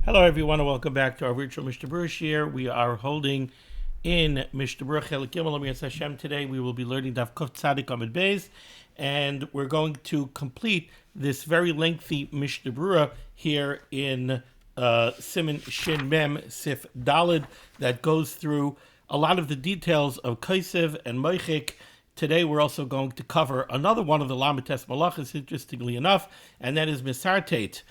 Hello, everyone, and welcome back to our virtual Mishnah Berurah here. We are holding in Mishnah Berurah Chelik Gimel Amiras Hashem. Today, we will be learning Daf Kuf Tzadik Amud Beis, and we're going to complete this very lengthy Mishnah Berurah here in Siman Shin Mem Sif Dalid that goes through a lot of the details of Kaisev and Moichik. Today, we're also going to cover another one of the Lamites Malachas, interestingly enough, and that is Misartet.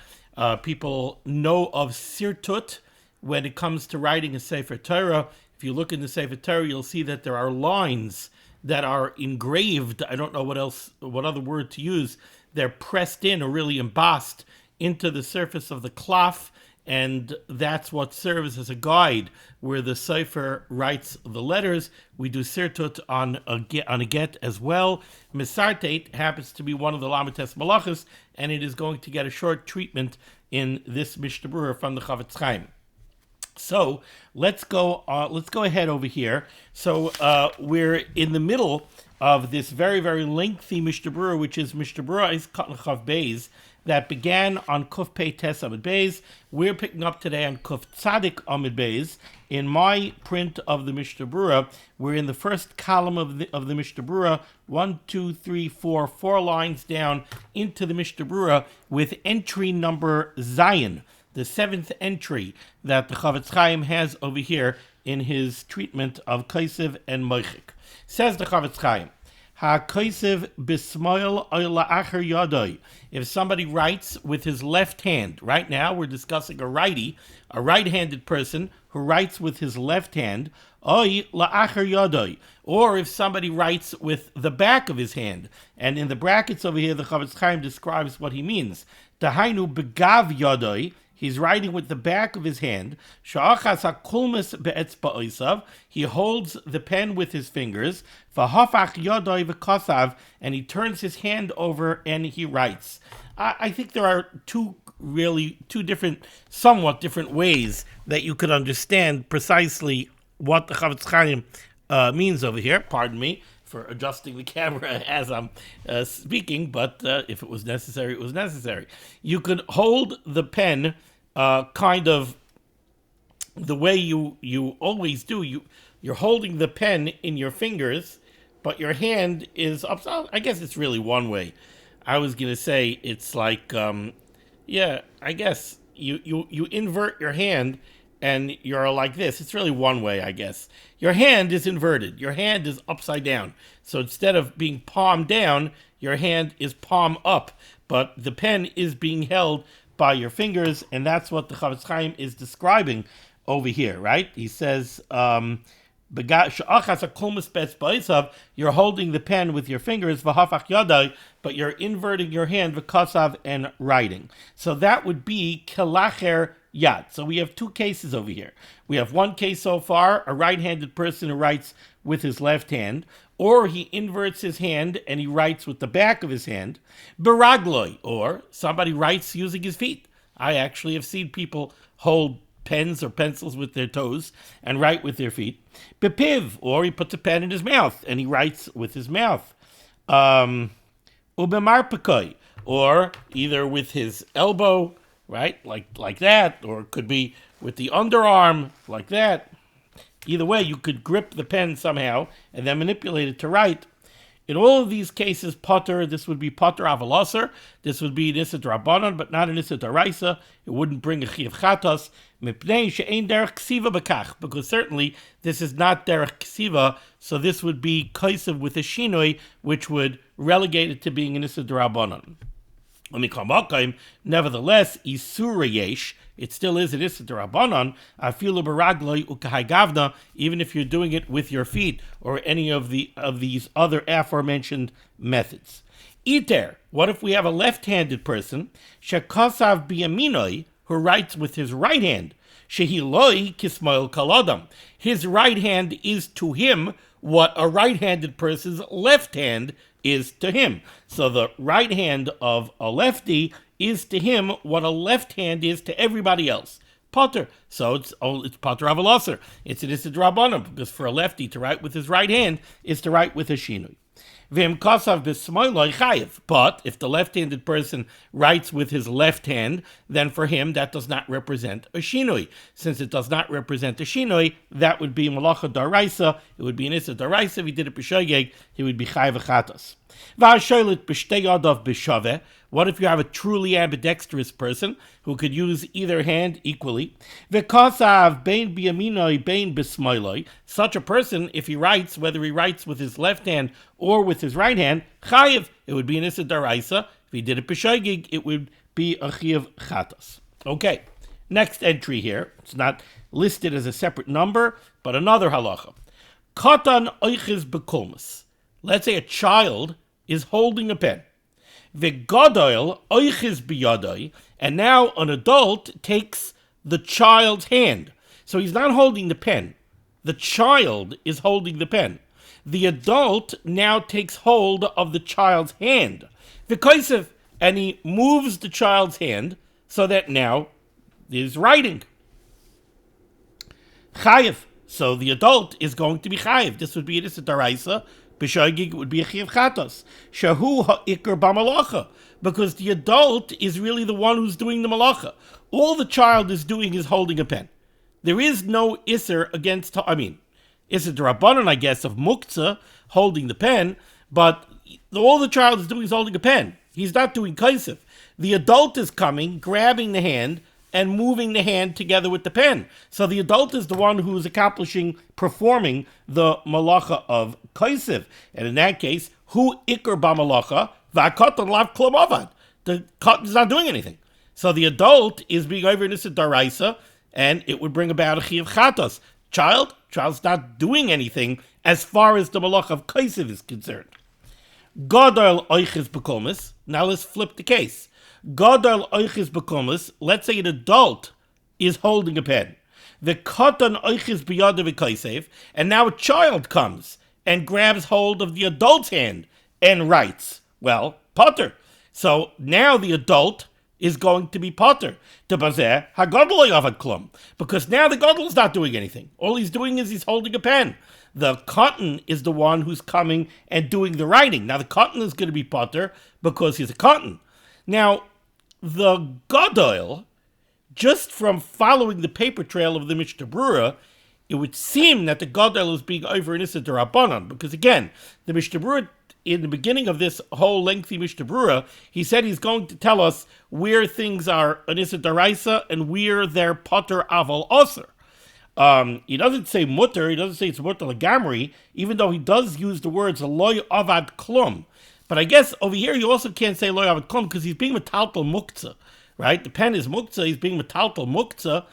People know of Sirtut when it comes to writing a Sefer Torah. If you look in the Sefer Torah, you'll see that there are lines that are engraved. I don't know what other word to use. They're pressed in or really embossed into the surface of the cloth, and that's what serves as a guide where the Sefer writes the letters. We do Sirtut on a get as well. Misartet happens to be one of the Lamites Malachas, and it is going to get a short treatment in this Mishnah Berurah from the Chavetz Chaim. So let's go ahead over here. So we're in the middle of this very, very lengthy Mishnah Berurah, which is Mishnah Berurah is Katan Chav Beis, that began on Kuf Pei Tes Amud Beis. We're picking up today on Kuf Tzadik Amud Beis. In my print of the Mishnah Berurah, we're in the first column of the Mishnah Berurah, 1, 2, 3, 4, 4 lines down into the Mishnah Berurah with entry number Zion, the seventh entry that the Chavetz Chaim has over here in his treatment of Kaisev and Moichik. Says the Chavetz Chaim, Ha-Kaisev bismoil oila acher yadoi. If somebody writes with his left hand, right now we're discussing a righty, a right-handed person who writes with his left hand, oi la'acher yadoi. Or if somebody writes with the back of his hand, and in the brackets over here, the Chavetz Chaim describes what he means. Dahainu begav yadoi. He's writing with the back of his hand. He holds the pen with his fingers. And he turns his hand over and he writes. I think there are two different, somewhat different ways that you could understand precisely what the Chavetz Chaim means over here. Pardon me for adjusting the camera as I'm speaking, but if it was necessary, it was necessary. You could hold the pen kind of the way you always do. You're holding the pen in your fingers, but your hand is upside. I guess it's really one way. I was going to say it's like, I guess you invert your hand and you're like this. It's really one way, I guess. Your hand is inverted. Your hand is upside down. So instead of being palm down, your hand is palm up. But the pen is being held by your fingers, and that's what the Chavetz Chaim is describing over here, right? He says, you're holding the pen with your fingers, but you're inverting your hand, and writing. So that would be kelacher yad. So we have two cases over here. We have one case so far, a right-handed person who writes with his left hand, or he inverts his hand and he writes with the back of his hand. Beragloi, or somebody writes using his feet. I actually have seen people hold pens or pencils with their toes and write with their feet. Bepiv, or he puts a pen in his mouth and he writes with his mouth. Ubemarpekoi, or either with his elbow, right, like that, or it could be with the underarm, like that. Either way, you could grip the pen somehow and then manipulate it to write. In all of these cases, potter, this would be potter avaloser. This would be an issa d'Rabbanan, but not an issa d'Oraisa. It wouldn't bring a chiyuv chatos. Mipnei she'ein derech ksiva bekach, because certainly this is not derech ksiva, so this would be kaisev with a shinoi, which would relegate it to being an issa d'Rabbanan. Nevertheless, isura yesh, it still is an issa d'Rabbanan, afilu beragloi ukahai gavna, even if you're doing it with your feet or any of these other aforementioned methods. Iter, what if we have a left-handed person, shekasav biyaminoi, who writes with his right hand, shehiloi kismoil kalodam, his right hand is to him what a right-handed person's left hand is to him. So the right hand of a lefty is to him what a left hand is to everybody else. Potter. So it's potter avaloser. It's an issa d'Rabbanan, because for a lefty to write with his right hand is to write with a shinui. V'im kasav b'smoiloi chayiv. But if the left-handed person writes with his left hand, then for him that does not represent a shinoi. Since it does not represent a shinoi, that would be malacha daraisa. It would be an issa daraisa. If he did it b'shoyeg, he would be chayiv chatas. V'ashoylet b'shtei yadav b'shaveh. What if you have a truly ambidextrous person who could use either hand equally? V'kasav bein biyaminoi bein b'smoiloi. Such a person, if he writes, whether he writes with his left hand or with his right hand, chayiv, it would be an issa daraisa. If he did it b'shoigig, it would be a chayiv chatas. Okay, next entry here. It's not listed as a separate number, but another halacha. Katan oichiz b'kulmus. Let's say a child is holding a pen. V'gadoil oichiz biyadoi, and now an adult takes the child's hand. So he's not holding the pen. The child is holding the pen. The adult now takes hold of the child's hand. V'koisev, and he moves the child's hand so that now is writing. Chayiv. So the adult is going to be chayiv. This would be an issa daraisa. B'shoigig would be a chayiv chatos. Shahu ha'ikar b'malacha. Because the adult is really the one who's doing the malacha. All the child is doing is holding a pen. There is no isser against, isser d'rabbanan, I guess, of muktzah, holding the pen, but all the child is doing is holding a pen. He's not doing kaisef. The adult is coming, grabbing the hand, and moving the hand together with the pen. So the adult is the one who is performing the malacha of kaisef. And in that case, hu ikar b'malacha, v'akatan lav klum avad. The cotton is not doing anything. So the adult is being over in issa daraisa, and it would bring about a chayiv chatos. Child's not doing anything as far as the malacha of kaisef is concerned. Gadol oichiz b'kulmus. Now let's flip the case. Gadol oichiz b'kulmus. Let's say an adult is holding a pen. The katan oichiz b'yadav v'kaisef, and now a child comes and grabs hold of the adult's hand and writes. Well, potter. So now the adult is going to be potter. Because now the gadol is not doing anything. All he's doing is he's holding a pen. The cotton is the one who's coming and doing the writing. Now the cotton is going to be potter because he's a cotton. Now the gadol, just from following the paper trail of the Mishnah Berurah, it would seem that the gadol is being over in issa d'rabbanan, because again, the Mishnah Berurah, in the beginning of this whole lengthy Mishnah Berurah, he said he's going to tell us where things are an issa daraisa and where they're potter aval aser. He doesn't say mutter, he doesn't say it's mutter legamri, even though he does use the words loy avad klum. But I guess over here you also can't say loy avad klum because he's being metaltal muktzah, right? The pen is muktzah, he's being metaltal muktzah.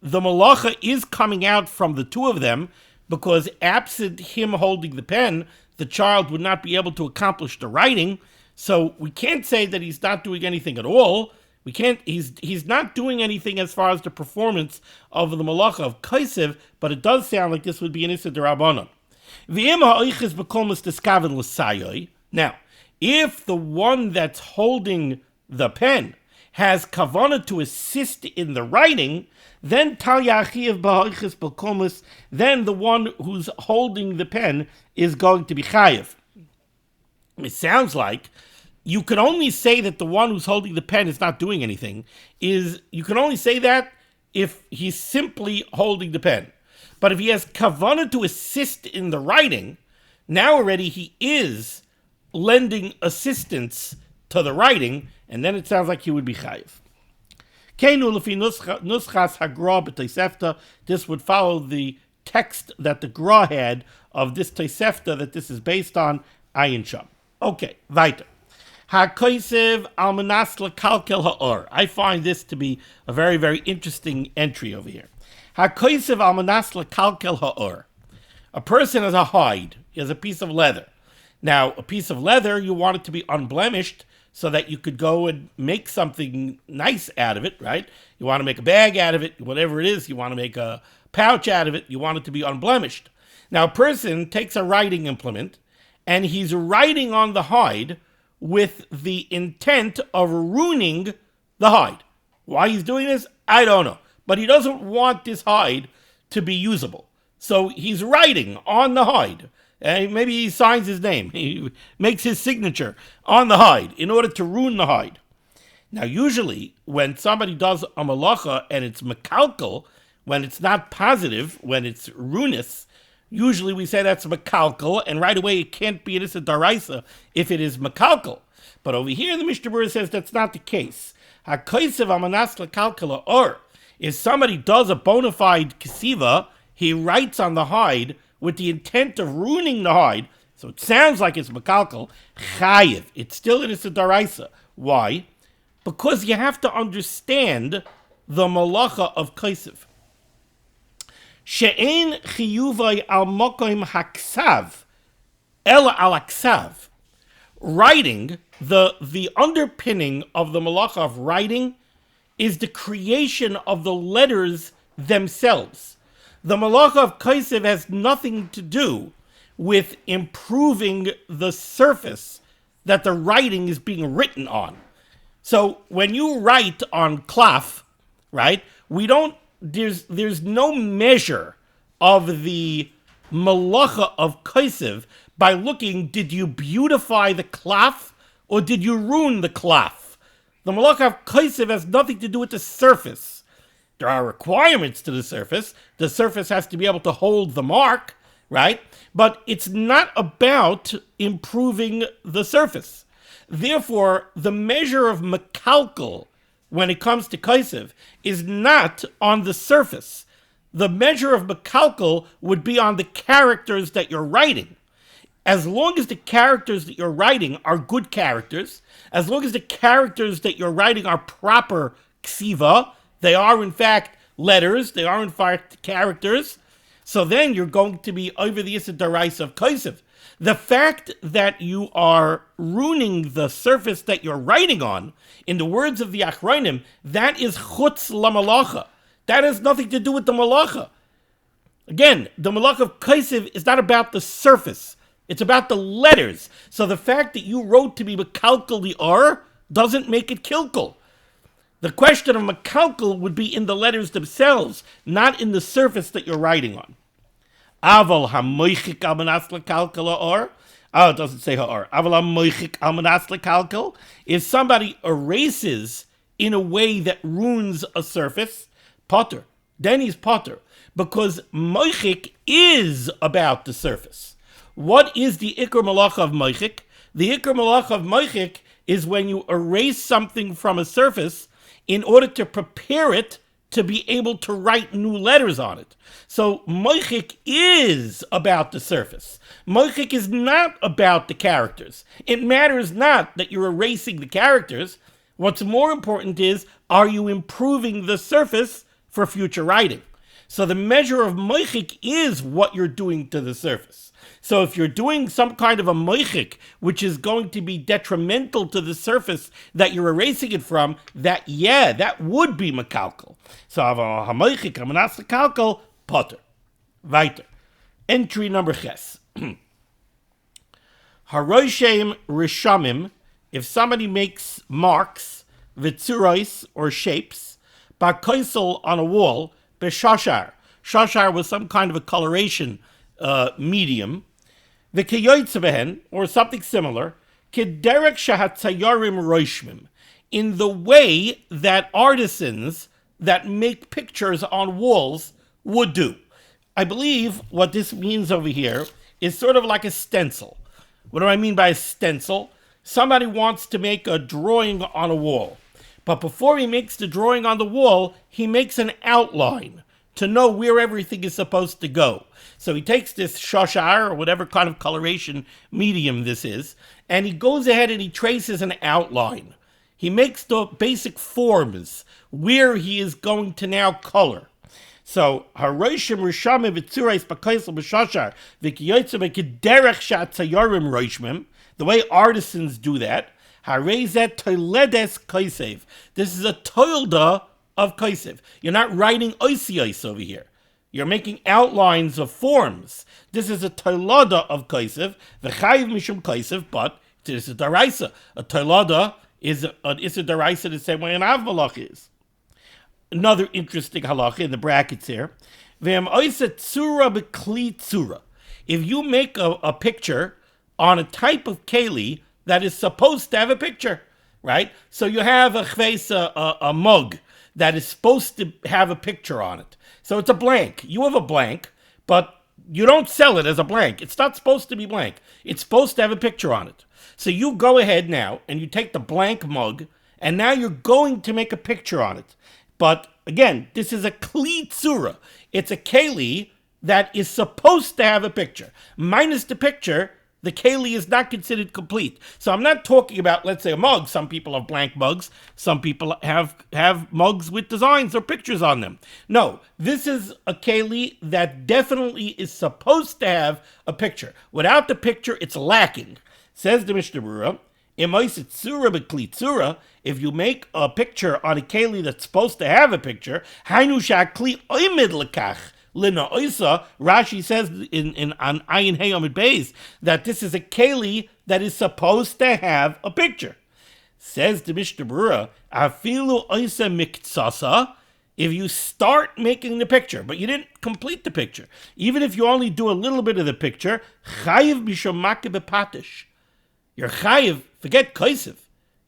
The malacha is coming out from the two of them because absent him holding the pen, the child would not be able to accomplish the writing. So we can't say that he's not doing anything at all. He's not doing anything as far as the performance of the malacha of kaisiv, but it does sound like this would be an issa d'rabbanan. Now, if the one that's holding the pen has kavanah to assist in the writing, then then the one who's holding the pen is going to be chayiv. It sounds like you can only say that the one who's holding the pen is not doing anything. You can only say that if he's simply holding the pen. But if he has kavanah to assist in the writing, now already he is lending assistance to the writing, and then it sounds like he would be chayiv. This would follow the text that the Gra had of this Tosefta that this is based on, Ayin Sham. Okay, weiter. HaKoisev almanas lekalkel ha'or. I find this to be a very, very interesting entry over here. HaKoisev almanas lekalkel ha'or. A person has a hide. He has a piece of leather. Now, a piece of leather, you want it to be unblemished so that you could go and make something nice out of it, right? You want to make a bag out of it, whatever it is. You want to make a pouch out of it. You want it to be unblemished. Now, a person takes a writing implement, and he's writing on the hide with the intent of ruining the hide. Why he's doing this, I don't know. But he doesn't want this hide to be usable. So he's writing on the hide. Maybe he signs his name. He makes his signature on the hide in order to ruin the hide. Now, usually, when somebody does a malacha and it's mekalkel, when it's not positive, when it's ruinous, usually we say that's mekalkel, and right away it can't be an issa daraisa if it is mekalkel. But over here, the Mishnah Berurah says that's not the case. HaKosev amanas lekalkela, or if somebody does a bona fide kesiva, he writes on the hide with the intent of ruining the hide, so it sounds like it's mekalkel, chayiv. It's still an issa daraisa. Why? Because you have to understand the malacha of kosev. She'en chiyuvai al mokoim haksav, ela al aksav. Writing, the underpinning of the malacha of writing is the creation of the letters themselves. The malacha of kosev has nothing to do with improving the surface that the writing is being written on. So when you write on klaf, right, there's no measure of the malacha of kosev by looking, did you beautify the klaf or did you ruin the klaf? The malacha of kosev has nothing to do with the surface. There are requirements to the surface. The surface has to be able to hold the mark, right? But it's not about improving the surface. Therefore, the measure of mekalkel when it comes to kosev is not on the surface. The measure of mekalkel would be on the characters that you're writing. As long as the characters that you're writing are good characters, as long as the characters that you're writing are proper ksiva, they are in fact letters, they are in fact characters, so then you're going to be over the issa daraisa of kosev. The fact that you are ruining the surface that you're writing on, in the words of the Achronim, that is chutz lamalacha. That has nothing to do with the malacha. Again, the malacha of kosev is not about the surface. It's about the letters. So the fact that you wrote to be mekalkel the R doesn't make it kilkel. The question of mekalkel would be in the letters themselves, not in the surface that you're writing on. Aval hamoichik al manas lekalkel or. Oh, it doesn't say ha'or. Aval hamoichik al manas lekalkel. If somebody erases in a way that ruins a surface, potter. Then he's potter. Because moichik is about the surface. What is the ikar malacha of moichik? The ikar malacha of moichik is when you erase something from a surface in order to prepare it to be able to write new letters on it. So moichik is about the surface. Moichik is not about the characters. It matters not that you're erasing the characters. What's more important is, are you improving the surface for future writing? So the measure of moichik is what you're doing to the surface. So if you're doing some kind of a moichik, which is going to be detrimental to the surface that you're erasing it from, that would be mekalkel. So ha-moichik amanas lekalkel, potter. Weiter. Entry number ches. Haroshem rishamim, if somebody makes marks, vitzuros, or shapes, ba'koisel on a wall, b'shashar. Shashar was some kind of a coloration medium, the keyotzebehen, or something similar, kederek shahatzayarim roishmim, in the way that artisans that make pictures on walls would do. I believe what this means over here is sort of like a stencil. What do I mean by a stencil? Somebody wants to make a drawing on a wall, but before he makes the drawing on the wall, he makes an outline to know where everything is supposed to go. So he takes this shashar, or whatever kind of coloration medium this is, and he goes ahead and he traces an outline. He makes the basic forms where he is going to now color. So, haroshim rishamim v'tzurais b'kaisel b'shashar v'kiyotzim v'kiderech shatzayarim roishmim, the way artisans do that, harezet toiledes kosev. This is a toilda of kosev. You're not writing oisios over here. You're making outlines of forms. This is a toilada of kosev, v'chayiv mishum kosev, but it is a daraisa. A toilada is an issa daraisa the same way an av malach is. Another interesting halacha in the brackets here. V'em oisa tzura b'kli tzura. if you make a picture on a type of keli that is supposed to have a picture, right? So you have a mug that is supposed to have a picture on it. So it's a blank. You have a blank, but you don't sell it as a blank. It's not supposed to be blank. It's supposed to have a picture on it. So you go ahead now and you take the blank mug, and now you're going to make a picture on it. But again, this is a kli tzura. It's a keli that is supposed to have a picture. Minus the picture, the keli is not considered complete. So I'm not talking about, let's say, a mug. Some people have blank mugs. Some people have mugs with designs or pictures on them. No, this is a keli that definitely is supposed to have a picture. Without the picture, it's lacking. Says the Mishnah Berurah, if you make a picture on a keli that's supposed to have a picture, Rashi says on Ayin Hey Amid Beis that this is a keli that is supposed to have a picture. Says the Mishnah Berurah, afilu oisa miktsasa, if you start making the picture, but you didn't complete the picture, even if you only do a little bit of the picture, chayiv b'shomake b'patish. You're chayiv, forget kaisiv.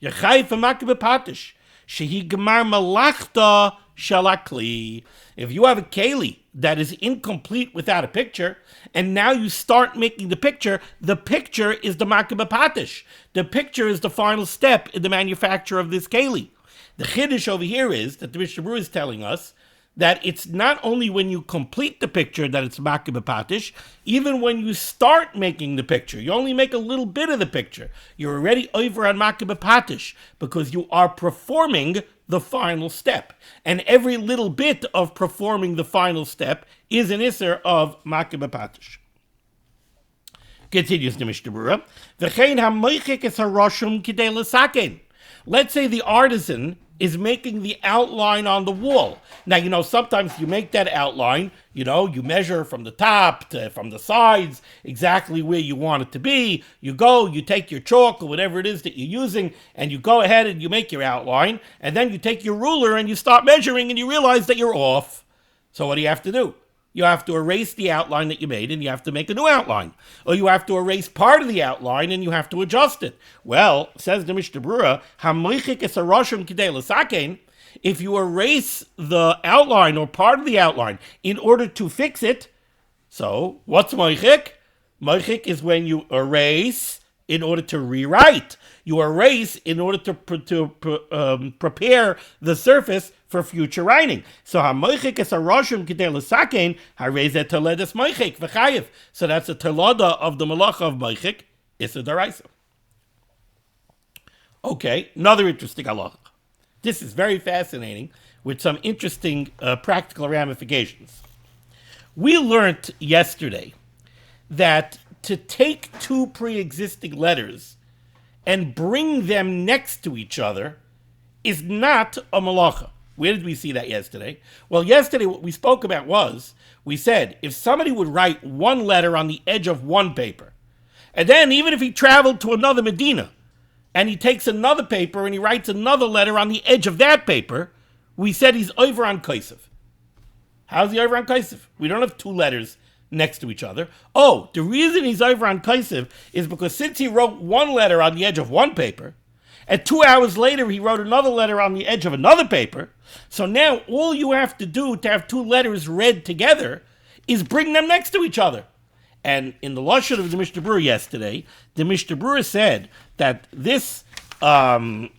You're chayiv v'make b'patish. Shehi gemar malachta shalakli. If you have a keli that is incomplete without a picture, and now you start making the picture is the makeh b'patish. The picture is the final step in the manufacture of this keli. The chiddush over here is that the Mishnah Berurah is telling us that it's not only when you complete the picture that it's makeh b'patish, even when you start making the picture, you only make a little bit of the picture. You're already over on makeh b'patish because you are performing the final step. And every little bit of performing the final step is an isser of makeh b'patish. Continues the Mishnah Berurah. V'chein ha'moichik es haroshum kidei l'saken. Let's say the artisan is making the outline on the wall. Now, sometimes you make that outline, you measure from the top to from the sides exactly where you want it to be. You go, you take your chalk or whatever it is that you're using, and you go ahead and you make your outline, and then you take your ruler and you start measuring and you realize that you're off. So what do you have to do? You have to erase the outline that you made and you have to make a new outline. Or you have to erase part of the outline and you have to adjust it. Well, says the Mishnah Berurah, Hamoichik es haroshim kidei l'saken, if you erase the outline or part of the outline in order to fix it, so what's moichik? Moichik is when you erase in order to rewrite. You erase in order to prepare the surface for future writing. So hamoichik es haroshim kidei l'saken, harezeh toledas moichik v'chayiv. So that's a tolada of the malacha of moichik, issa d'oraisa. Okay, another interesting halacha. This is very fascinating with some interesting practical ramifications. We learned yesterday that to take two pre-existing letters and bring them next to each other is not a malacha. Where did we see that yesterday? Well, yesterday what we spoke about was, we said, if somebody would write one letter on the edge of one paper, and then even if he traveled to another Medina, and he takes another paper and he writes another letter on the edge of that paper, we said he's over on kaisiv. How's he over on kaisiv? We don't have two letters next to each other. Oh, the reason he's over on kaisiv is because since he wrote one letter on the edge of one paper, and 2 hours later he wrote another letter on the edge of another paper, so now all you have to do to have two letters read together is bring them next to each other. And in the lashon of the Mishnah Berurah yesterday, the Mishnah Berurah said that this, matter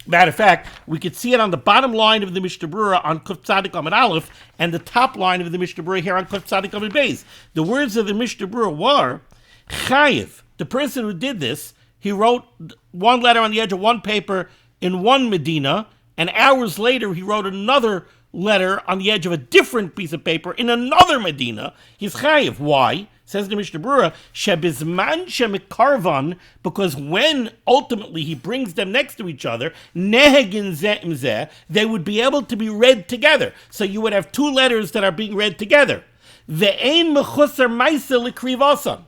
of fact, we could see it on the bottom line of the Mishnah Berurah on Kuf Tzadik Amid Aleph, and the top line of the Mishnah Berurah here on Kuf Tzadik Amid Beis. The words of the Mishnah Berurah were, Chayiv, the person who did this, he wrote one letter on the edge of one paper in one Medina, and hours later he wrote another letter on the edge of a different piece of paper in another Medina. He's chayiv. Why? Says the Mishnah Berurah, shebizman shemikarvan, because when ultimately he brings them next to each other, nehegin zeh im zeh, they would be able to be read together. So you would have two letters that are being read together. Ve'ein mechusar maisa likrivasan.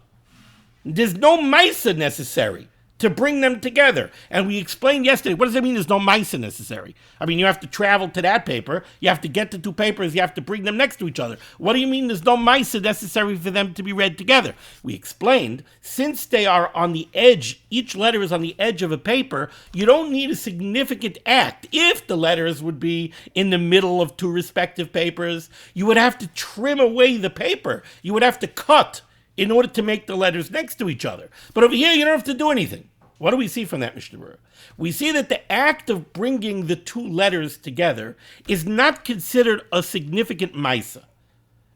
There's no maisa necessary to bring them together. And we explained yesterday, what does that mean there's no Maisa necessary? I mean, you have to travel to that paper, you have to get the two papers, you have to bring them next to each other. What do you mean there's no Maisa necessary for them to be read together? We explained, since they are on the edge, each letter is on the edge of a paper, you don't need a significant act. If the letters would be in the middle of two respective papers, you would have to trim away the paper. You would have to cut in order to make the letters next to each other. But over here, you don't have to do anything. What do we see from that Mishnah Berurah? We see that the act of bringing the two letters together is not considered a significant Maisa.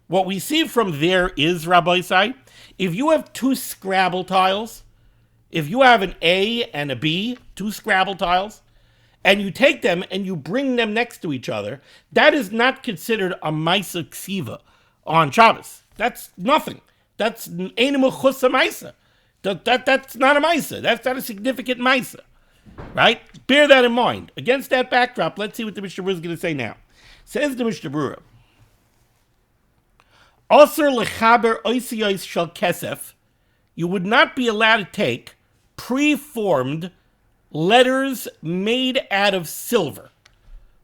What we see from there is, Rabbi Isai, if you have two Scrabble tiles, if you have an A and a B, two Scrabble tiles, and you take them and you bring them next to each other, that is not considered a Maisa Ksiva on Shabbos. That's nothing. That's Einemu Chusa Maisa. That's not a Maisa. That's not a significant Maisa. Right? Bear that in mind. Against that backdrop, let's see what the Mishnah Berurah is going to say now. Says the Mishnah Berurah, Osir lechaber oisiyos shel kesef, you would not be allowed to take preformed letters made out of silver.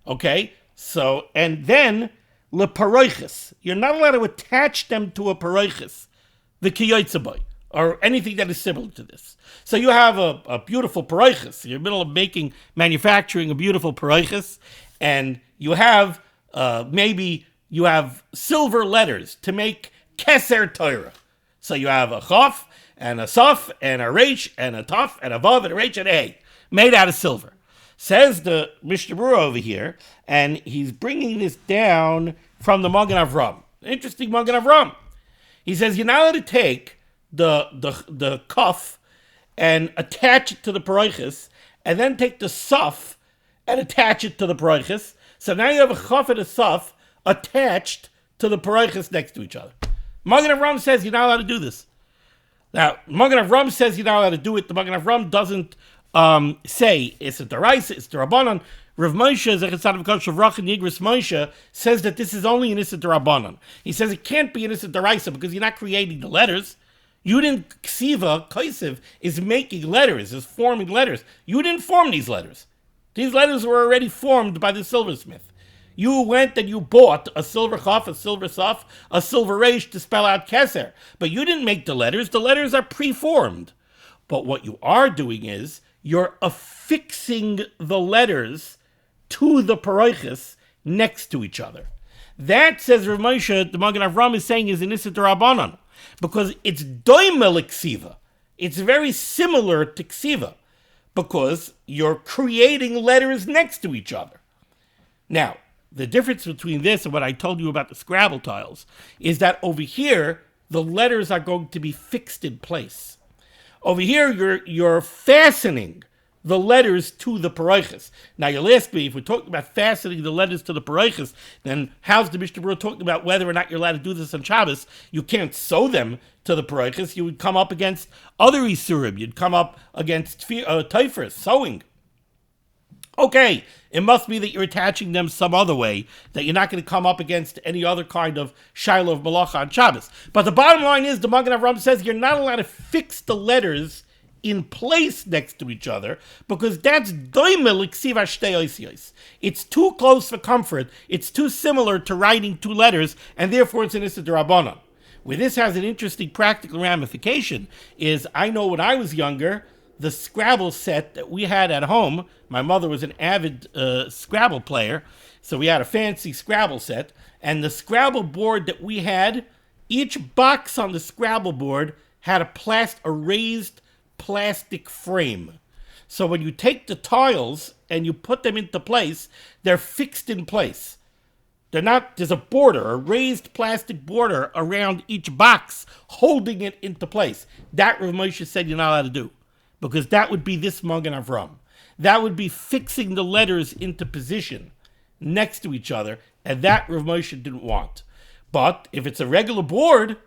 Okay? So, and then leparoiches, you're not allowed to attach them to a paroiches, the kiyotzeboy, or anything that is similar to this. So you have a beautiful paroiches, you're in the middle of manufacturing a beautiful paroiches, and you have, maybe you have silver letters to make keser Torah. So you have a chaf, and a saf, and a resh, and a taf, and a vav, and a resh, and a hey, made out of silver. Says the Mishnah Berurah over here, and he's bringing this down from the Magen Avram. Interesting Magen Avram. He says you're not allowed to take the kaf and attach it to the paroiches, and then take the saf and attach it to the paroiches. So now you have a chaf and a saf attached to the paroiches next to each other. Magen Avram says you're not allowed to do this. Now, Magen Avram says you're not allowed to do it. The Magen Avram doesn't say it's a deraisa, it's the Rabbanon. Rav Moshe, Zechat Tzaddik V'Kol Shavrach and Yigris Moshe, says that this is only an Issa D'Rabbanan. He says it can't be an Issa D'Oraisa because you're not creating the letters. You didn't, Ksiva, Kaisiv, is making letters, is forming letters. You didn't form these letters. These letters were already formed by the silversmith. You went and you bought a silver chaf, a silver saf, a silver resh to spell out keser. But you didn't make the letters. The letters are preformed. But what you are doing is you're affixing the letters to the paroiches next to each other. That, says Rav Moshe, the Magen Avram is saying is an Issa D'Rabbanan, because it's doimel ksiva. It's very similar to ksiva, because you're creating letters next to each other. Now, the difference between this and what I told you about the Scrabble tiles is that over here, the letters are going to be fixed in place. Over here, you're fastening the letters to the paroiches. Now, you'll ask me, if we're talking about fastening the letters to the paroiches, then how's the Mishnah Berurah talking about whether or not you're allowed to do this on Shabbos? You can't sew them to the paroiches. You would come up against other isurim. You'd come up against teifers, sewing. Okay, it must be that you're attaching them some other way, that you're not going to come up against any other kind of shiloh of malacha on Shabbos. But the bottom line is, the Magen Avram says you're not allowed to fix the letters in place next to each other, because that's doimel ksiva shtei oisiyos. It's too close for comfort. It's too similar to writing two letters, and therefore it's an Issa D'Rabbanan. Where this has an interesting practical ramification is, I know when I was younger, the Scrabble set that we had at home, my mother was an avid Scrabble player, so we had a fancy Scrabble set, and the Scrabble board that we had, each box on the Scrabble board had a raised plastic frame. So when you take the tiles and you put them into place, they're fixed in place. They're not, there's a border, a raised plastic border around each box holding it into place. That Rav Moshe said you're not allowed to do, because that would be this Magen Avram. That would be fixing the letters into position next to each other, and that Rav Moshe didn't want. But if it's a regular board,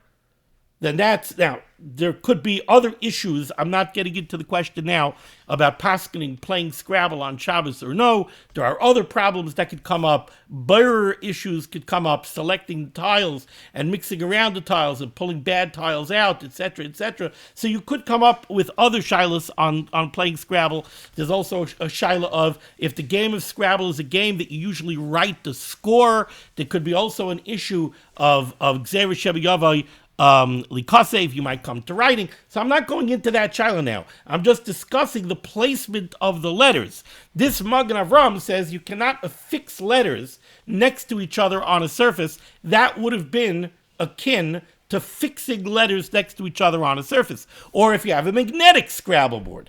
then that's, now, there could be other issues. I'm not getting into the question now about paskening, playing Scrabble on Shabbos or no. There are other problems that could come up. Berurah issues could come up, selecting tiles and mixing around the tiles and pulling bad tiles out, etc., etc. So you could come up with other shilas on playing Scrabble. There's also a shilah of, if the game of Scrabble is a game that you usually write the score, there could be also an issue of Gzera Sheba Yavai, Likasev, you might come to writing. So I'm not going into that shiloh now. I'm just discussing the placement of the letters. This Magen Avram says you cannot affix letters next to each other on a surface. That would have been akin to fixing letters next to each other on a surface. Or if you have a magnetic Scrabble board.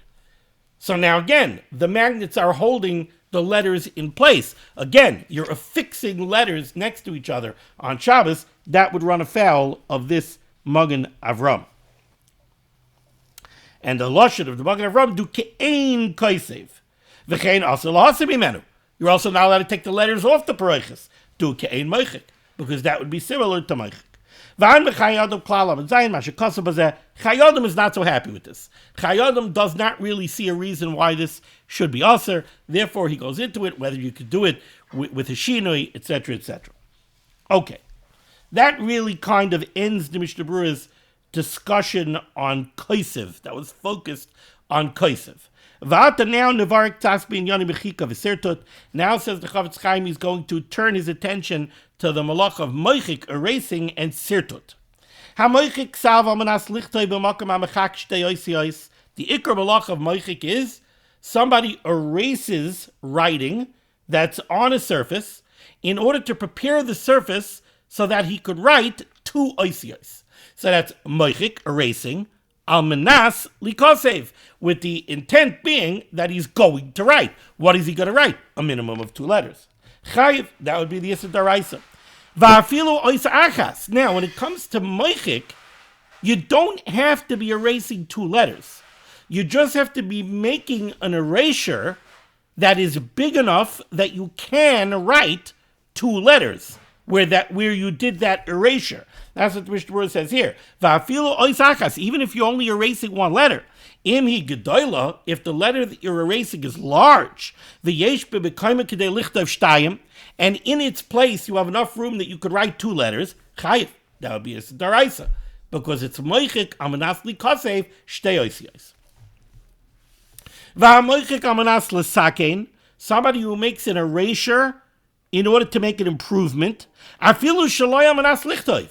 So now again, the magnets are holding the letters in place. Again, you're affixing letters next to each other on Shabbos. That would run afoul of this Magen Avram. And the lashon of the Magen Avram do ke'ein kaisev. V'chein also lahasem imenu. You're also not allowed to take the letters off the paroiches. Do ke'ein moichik, because that would be similar to moichik. Chayyadim is not so happy with this. Chayyadim does not really see a reason why this should be aser. Therefore, he goes into it, whether you could do it with a shinoi, etc., etc. Okay. That really kind of ends the Mishnah Berurah's discussion on Kaisev. That was focused on Kaisev. Now says the Chavetz Chaim, he's going to turn his attention to the malach of moichik, erasing, and sirtut. The ikar malach of moichik is somebody erases writing that's on a surface in order to prepare the surface so that he could write two oisiyos. So that's moichik, erasing, almanas likosev, with the intent being that he's going to write. What is he going to write? A minimum of two letters. Chayiv, that would be the Yisod Daraisa. Va'afilu oisa achas. Now, when it comes to moichik, you don't have to be erasing two letters. You just have to be making an erasure that is big enough that you can write two letters where you did that erasure. That's what the Mishnah Berurah says here. Va'afilu oisa achas. Even if you're only erasing one letter, imhi gedola, if the letter that you're erasing is large, v'yesh b'bekayma kedei lichtav shtayim, and in its place you have enough room that you could write two letters, chayiv, that would be a daraisa, because it's moichik amanas likasev shtei oisiyos. V'hamoichik amanas l'sakein, somebody who makes an erasure in order to make an improvement, afilu shaloi amanas lichtav,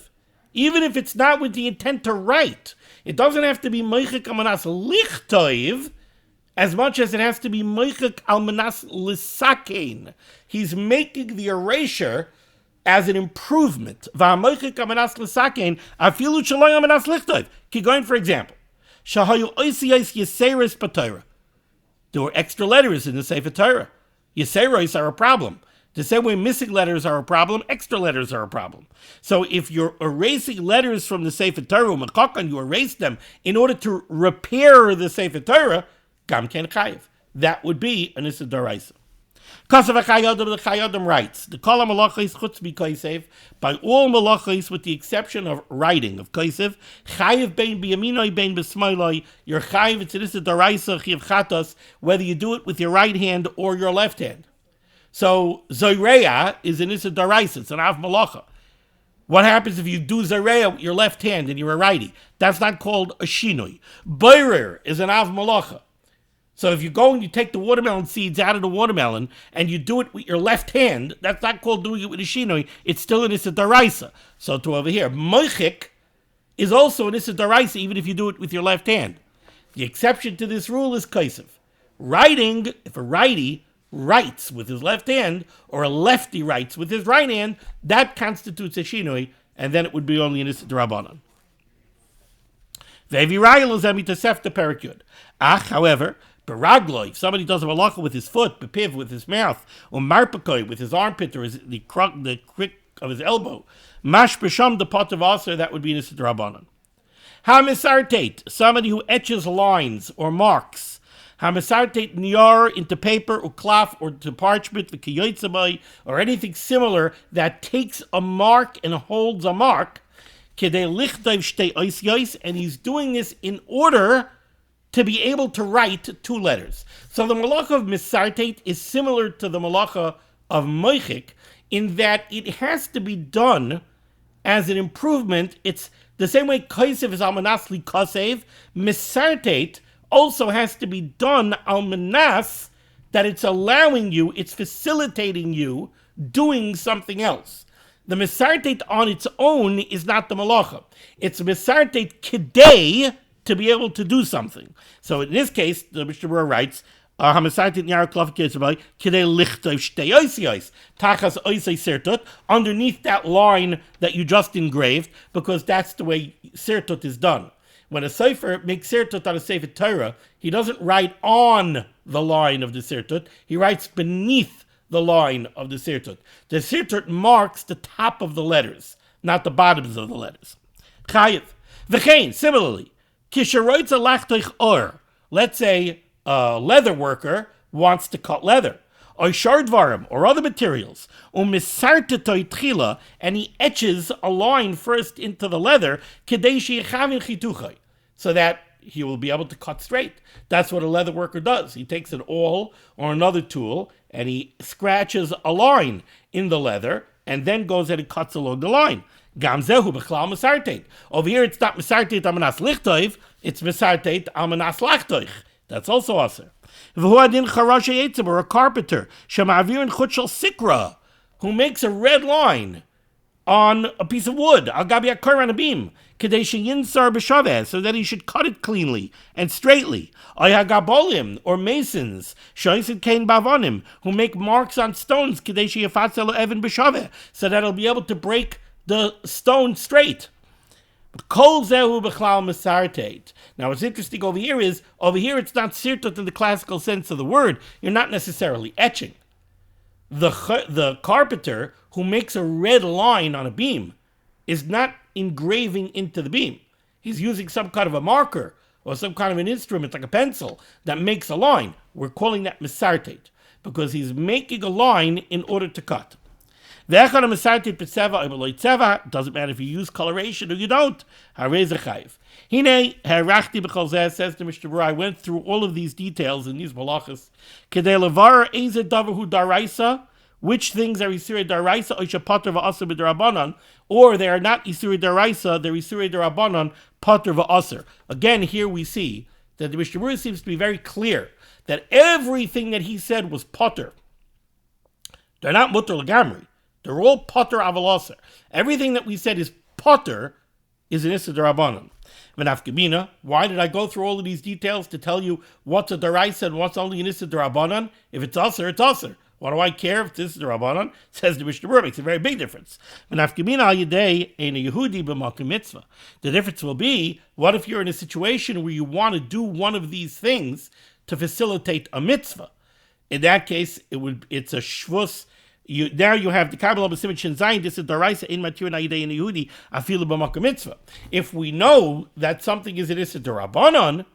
even if it's not with the intent to write. It doesn't have to be moichik amanas lichtoiv as much as it has to be moichik almanas lisakein. He's making the erasure as an improvement. Va'moichik amanas lisakein afilu shaloi amanas lichtoiv. Keep going, for example. Shahayu oisiyos yeseres b'Torah. There were extra letters in the Sefer Torah. Yeseres are a problem. The same way missing letters are a problem, extra letters are a problem. So if you're erasing letters from the Sefer Torah, you erase them in order to repair the Sefer Torah, gam ken chayiv. That would be an Issa D'Oraisa. Kasav HaChayyadim, the Chayyadim writes, the Kol HaMalachis chutz b'Kaisev, by all malachis with the exception of writing, of Kaisev, chayiv bein b'yaminoi bein b'smailoi, your chayiv, it's an Issa D'Oraisa, chiv chatos, whether you do it with your right hand or your left hand. So, Zoreya is an Issa D'Oraisa, it's an Av Malacha. What happens if you do Zoreya with your left hand and you're a righty? That's not called a Shinoi. Boirer is an Av Malacha. So if you go and you take the watermelon seeds out of the watermelon and you do it with your left hand, that's not called doing it with a Shinoi, it's still an Issa D'Oraisa. So to over here, Moichik is also an Issa D'Oraisa even if you do it with your left hand. The exception to this rule is Kaisev. Writing, if a righty writes with his left hand, or a lefty writes with his right hand, that constitutes a shinoi, and then it would be only an Issa D'Rabbanan. However, beragloi, if somebody does a malacha with his foot, bepiv with his mouth, or marpakoi with his armpit or the crick of his elbow, mash b'sham the pot of aser, that would be an Issa D'Rabbanan. Hamisartate, somebody who etches lines or marks. Hamasartate niyar into paper or klaf or to parchment or anything similar that takes a mark and holds a mark. and he's doing this in order to be able to write 2 letters. So the malacha of misartet is similar to the malacha of moichik in that it has to be done as an improvement. It's the same way kaisev is almanas li kasev. Misartet also has to be done almanas, that it's allowing you, it's facilitating you doing something else. The misartet on its own is not the malacha. It's misartet kidei, to be able to do something. So in this case, the Mishnah Berurah writes, underneath that line that you just engraved, because that's the way sirtut is done. When a sefer makes sirtut on a sefer Torah, he doesn't write on the line of the sirtut, he writes beneath the line of the sirtut. The sirtut marks the top of the letters, not the bottoms of the letters. Chayiv. V'chein, similarly, let's say a leather worker wants to cut leather, or shardvarim, or other materials, and he etches a line first into the leather, so that he will be able to cut straight. That's what a leather worker does. He takes an awl or another tool, and he scratches a line in the leather, and then goes and cuts along the line. Gamzehu b'chlal misartet. Over here, it's not misartet amanas lichtoiv, it's misartet amanas lachtoich. That's also aser. V'hu adin charash yetzim, or a carpenter, shema'avir chut shel sikra, who makes a red line on a piece of wood, al gabi akar on a beam, kedei sheyinsar b'shaveh, so that he should cut it cleanly and straightly. Ayagabolim, or masons, shoysid kain bavonim, who make marks on stones, kedei sheyafatzelo even b'shaveh, so that he'll be able to break the stone straight. Kol zehu b'chlal misartet. Now what's interesting over here is, it's not sirtut in the classical sense of the word. You're not necessarily etching. The carpenter who makes a red line on a beam is not engraving into the beam. He's using some kind of a marker or some kind of an instrument like a pencil that makes a line. We're calling that misartet because he's making a line in order to cut. Doesn't matter if you use coloration or you don't. Says the Mishnah Berurah, I went through all of these details in these malachas. Which things are Isurei Daraisa, or they are not Isurei Daraisa, they're Isurei Darabanan, Pater v'Aser. Again, here we see that the Mishnah Berurah seems to be very clear that everything that he said was Pater. They're not Mutter Lagamri. They're all Pater Avalaser. Everything that we said is Pater is an Issa Darabanan. V'nafkamina, why did I go through all of these details to tell you what's a Daraisa and what's only an Issa Darabanan? If it's Aser, it's Aser. What do I care if this is the Rabbanon? Says the Mishnah Berurah, makes a very big difference. The difference will be, what if you're in a situation where you want to do one of these things to facilitate a mitzvah? In that case, it's a shvus. Now you have the Kabbalah B'Simon Shin Zayin. This is Daraisa in Matir Na'idei in Yehudi Afilu B'Makom Mitzvah. If we know that something is an Issa D'Rabbanon,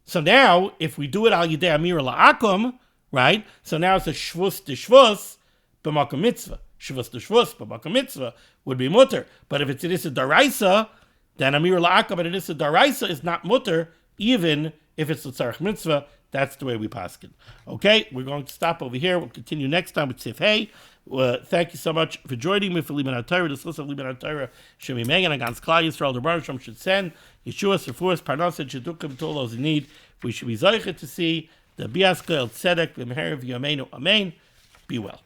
so now if we do it Al Yidei Amir La'akum, right? So now it's a shvus to shvus b'makom mitzvah. Shvus to shvus b'makom mitzvah would be mutter. But if it's an issa daraisa, then amir la'akam and an issa daraisa is not mutter, even if it's a tzarech mitzvah. That's the way we paskin. Okay, we're going to stop over here. We'll continue next time with Sif Hey. Thank you so much for joining me for limud HaTorah. This list of limud HaTorah Shemi Megan against Klal Yisrael. The Baruch Shem should send Yeshua, Sefuas, Parnas, and Shedukim to all those in need. We should be zeicher to see the Bias Goel Tzedek B'Meher V'Yameinu Amen. Be well.